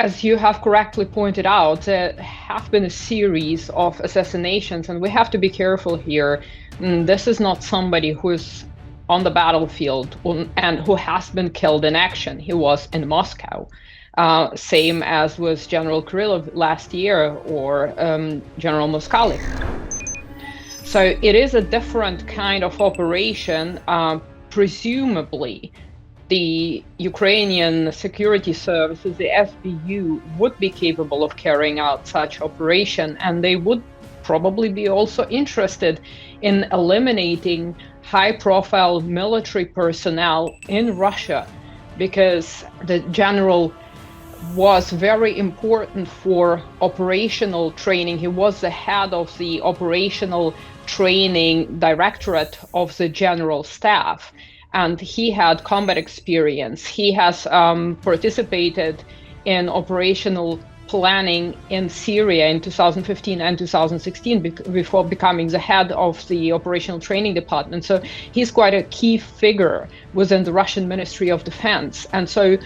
As you have correctly pointed out, there have been a series of assassinations, and we have to be careful here. This is not somebody who is on the battlefield and who has been killed in action. He was in Moscow, same as was General Kirillov last year or General Moskaly. So it is a different kind of operation. Presumably, the Ukrainian security services, the SBU, would be capable of carrying out such operation, and they would probably be also interested in eliminating high-profile military personnel in Russia, because the general was very important for operational training. He was the head of the operational training directorate of the general staff, and he had combat experience. He has participated in operational planning in Syria in 2015 and 2016 before becoming the head of the operational training department. So he's quite a key figure within the Russian Ministry of Defense. And so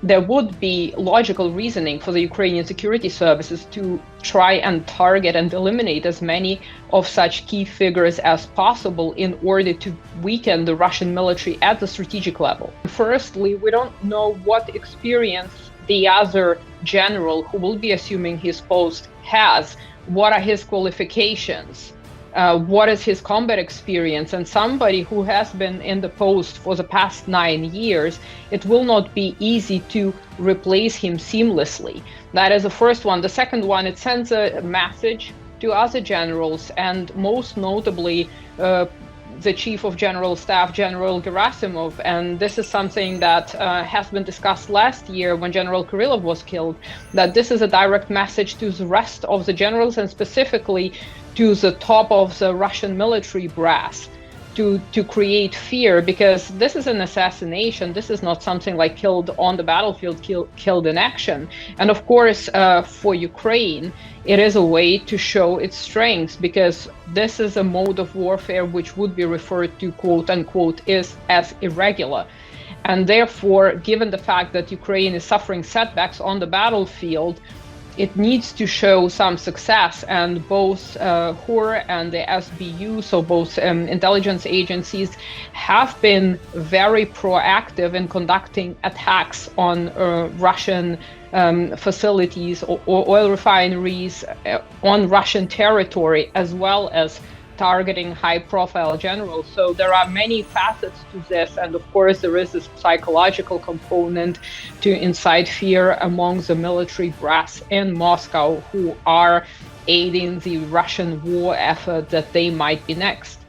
there would be logical reasoning for the Ukrainian security services to try and target and eliminate as many of such key figures as possible in order to weaken the Russian military at the strategic level. Firstly, we don't know what experience the other general who will be assuming his post has. What are his qualifications? What is his combat experience? And somebody who has been in the post for the past 9 years, it will not be easy to replace him seamlessly. That is the first one. The second one, it sends a message to other generals, and most notably the Chief of General Staff, General Gerasimov. And this is something that has been discussed last year when General Kirillov was killed, that this is a direct message to the rest of the generals, and specifically to the top of the Russian military brass, to create fear, because this is an assassination. This is not something like killed on the battlefield, killed in action. And of course, for Ukraine, it is a way to show its strength, because this is a mode of warfare which would be referred to, quote unquote, as irregular. And therefore, given the fact that Ukraine is suffering setbacks on the battlefield, it needs to show some success, and both HUR and the SBU, so both intelligence agencies, have been very proactive in conducting attacks on Russian facilities or oil refineries on Russian territory, as well as targeting high-profile generals. So there are many facets to this, and of course there is this psychological component to incite fear among the military brass in Moscow, who are aiding the Russian war effort that they might be next.